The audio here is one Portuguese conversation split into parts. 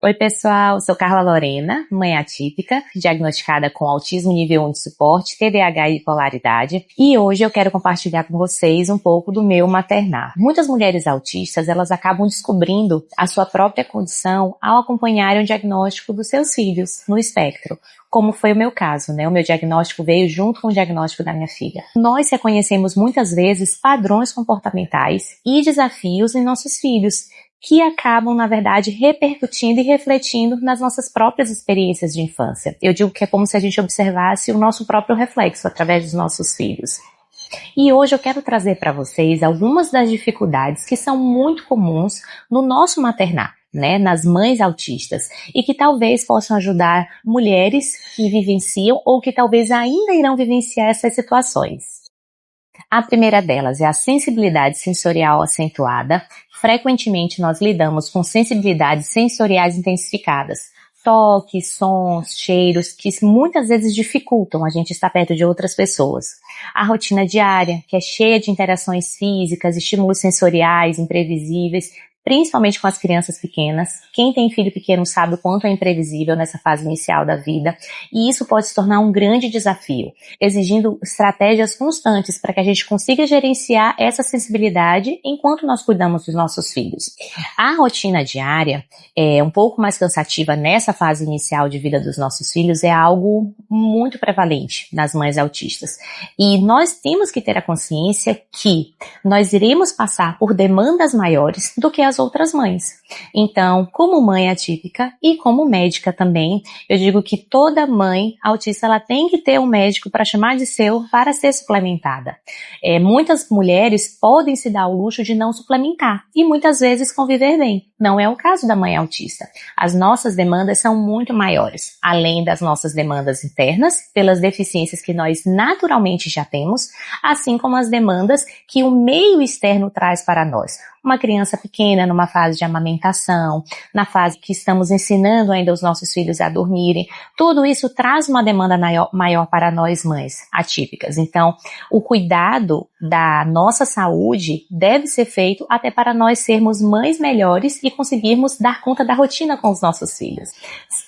Oi, pessoal, sou Carla Lorena, mãe atípica, diagnosticada com autismo nível 1 de suporte, TDAH e bipolaridade, e hoje eu quero compartilhar com vocês um pouco do meu maternar. Muitas mulheres autistas, elas acabam descobrindo a sua própria condição ao acompanharem o diagnóstico dos seus filhos no espectro, como foi o meu caso, né? O meu diagnóstico veio junto com o diagnóstico da minha filha. Nós reconhecemos muitas vezes padrões comportamentais e desafios em nossos filhos, que acabam, na verdade, repercutindo e refletindo nas nossas próprias experiências de infância. Eu digo que é como se a gente observasse o nosso próprio reflexo através dos nossos filhos. E hoje eu quero trazer para vocês algumas das dificuldades que são muito comuns no nosso maternar, né, nas mães autistas, e que talvez possam ajudar mulheres que vivenciam ou que talvez ainda irão vivenciar essas situações. A primeira delas é a sensibilidade sensorial acentuada. Frequentemente nós lidamos com sensibilidades sensoriais intensificadas, toques, sons, cheiros, que muitas vezes dificultam a gente estar perto de outras pessoas. A rotina diária, que é cheia de interações físicas, estímulos sensoriais imprevisíveis, principalmente com as crianças pequenas. Quem tem filho pequeno sabe o quanto é imprevisível nessa fase inicial da vida, e isso pode se tornar um grande desafio, exigindo estratégias constantes para que a gente consiga gerenciar essa sensibilidade enquanto nós cuidamos dos nossos filhos. A rotina diária é um pouco mais cansativa nessa fase inicial de vida dos nossos filhos, é algo muito prevalente nas mães autistas, e nós temos que ter a consciência que nós iremos passar por demandas maiores do que as outras mães. Então, como mãe atípica e como médica também, eu digo que toda mãe autista ela tem que ter um médico para chamar de seu para ser suplementada. Muitas mulheres podem se dar o luxo de não suplementar e muitas vezes conviver bem. Não é o caso da mãe autista. As nossas demandas são muito maiores, além das nossas demandas internas, pelas deficiências que nós naturalmente já temos, assim como as demandas que o meio externo traz para nós. Uma criança pequena numa fase de amamentação, na fase que estamos ensinando ainda os nossos filhos a dormirem, tudo isso traz uma demanda maior para nós mães atípicas. Então, o cuidado da nossa saúde deve ser feito até para nós sermos mães melhores e conseguirmos dar conta da rotina com os nossos filhos.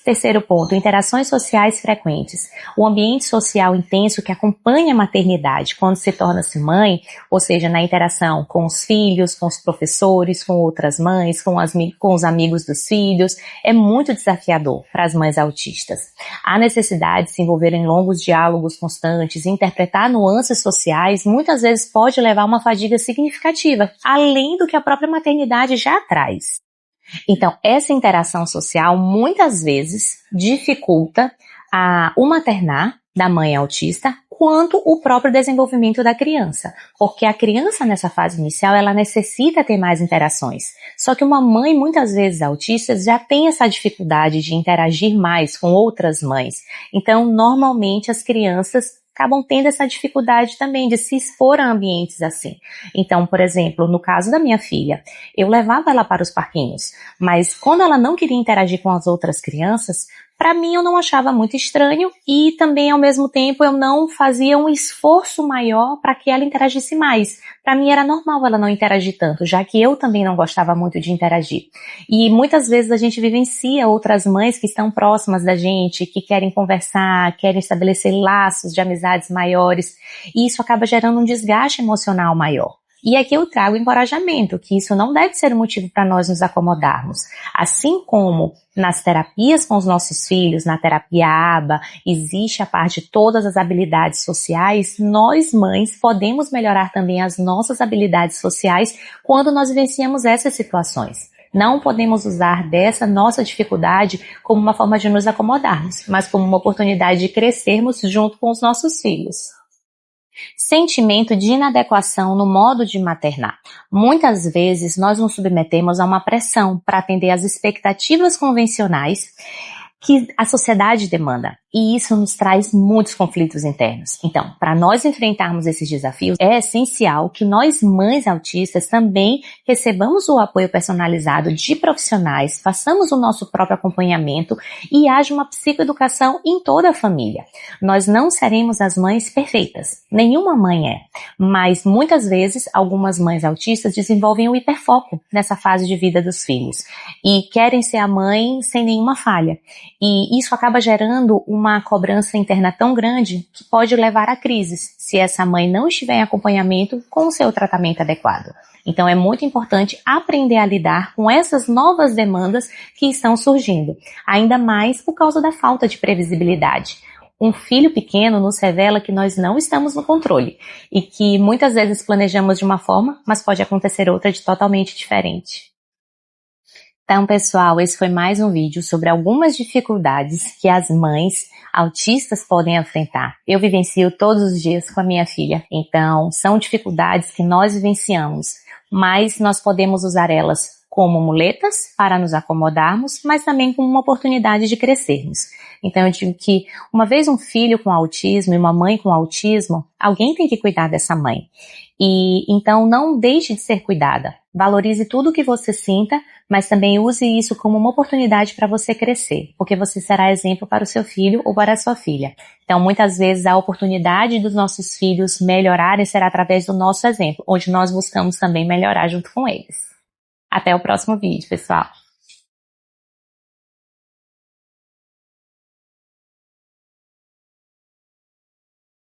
Terceiro ponto, interações sociais frequentes. O ambiente social intenso que acompanha a maternidade quando se torna-se mãe, ou seja, na interação com os filhos, com os professores, com outras mães, com os amigos dos filhos, é muito desafiador para as mães autistas. A necessidade de se envolver em longos diálogos constantes e interpretar nuances sociais muitas vezes pode levar a uma fadiga significativa, além do que a própria maternidade já traz. Então, essa interação social muitas vezes dificulta o maternar da mãe autista quanto o próprio desenvolvimento da criança, porque a criança nessa fase inicial ela necessita ter mais interações, só que uma mãe muitas vezes autista já tem essa dificuldade de interagir mais com outras mães, então normalmente as crianças acabam tendo essa dificuldade também de se expor a ambientes assim. Então, por exemplo, no caso da minha filha, eu levava ela para os parquinhos, mas quando ela não queria interagir com as outras crianças, para mim eu não achava muito estranho e também ao mesmo tempo eu não fazia um esforço maior para que ela interagisse mais. Para mim era normal ela não interagir tanto, já que eu também não gostava muito de interagir. E muitas vezes a gente vivencia outras mães que estão próximas da gente, que querem conversar, querem estabelecer laços de amizades maiores, e isso acaba gerando um desgaste emocional maior. E aqui eu trago encorajamento, que isso não deve ser um motivo para nós nos acomodarmos. Assim como nas terapias com os nossos filhos, na terapia ABA, existe a parte de todas as habilidades sociais, nós mães podemos melhorar também as nossas habilidades sociais quando nós vivenciamos essas situações. Não podemos usar dessa nossa dificuldade como uma forma de nos acomodarmos, mas como uma oportunidade de crescermos junto com os nossos filhos. Sentimento de inadequação no modo de maternar. Muitas vezes nós nos submetemos a uma pressão para atender às expectativas convencionais que a sociedade demanda. E isso nos traz muitos conflitos internos. Então, para nós enfrentarmos esses desafios, é essencial que nós, mães autistas, também recebamos o apoio personalizado de profissionais, façamos o nosso próprio acompanhamento e haja uma psicoeducação em toda a família. Nós não seremos as mães perfeitas, nenhuma mãe é, mas muitas vezes algumas mães autistas desenvolvem o hiperfoco nessa fase de vida dos filhos e querem ser a mãe sem nenhuma falha. E isso acaba gerando uma cobrança interna tão grande que pode levar a crises, se essa mãe não estiver em acompanhamento com o seu tratamento adequado. Então é muito importante aprender a lidar com essas novas demandas que estão surgindo, ainda mais por causa da falta de previsibilidade. Um filho pequeno nos revela que nós não estamos no controle e que muitas vezes planejamos de uma forma, mas pode acontecer outra de totalmente diferente. Então, pessoal, esse foi mais um vídeo sobre algumas dificuldades que as mães autistas podem enfrentar. Eu vivencio todos os dias com a minha filha, então são dificuldades que nós vivenciamos, mas nós podemos usar elas como muletas para nos acomodarmos, mas também como uma oportunidade de crescermos. Então eu digo que uma vez um filho com autismo e uma mãe com autismo, alguém tem que cuidar dessa mãe. E então não deixe de ser cuidada. Valorize tudo o que você sinta, mas também use isso como uma oportunidade para você crescer, porque você será exemplo para o seu filho ou para a sua filha. Então muitas vezes a oportunidade dos nossos filhos melhorarem será através do nosso exemplo, onde nós buscamos também melhorar junto com eles. Até o próximo vídeo, pessoal!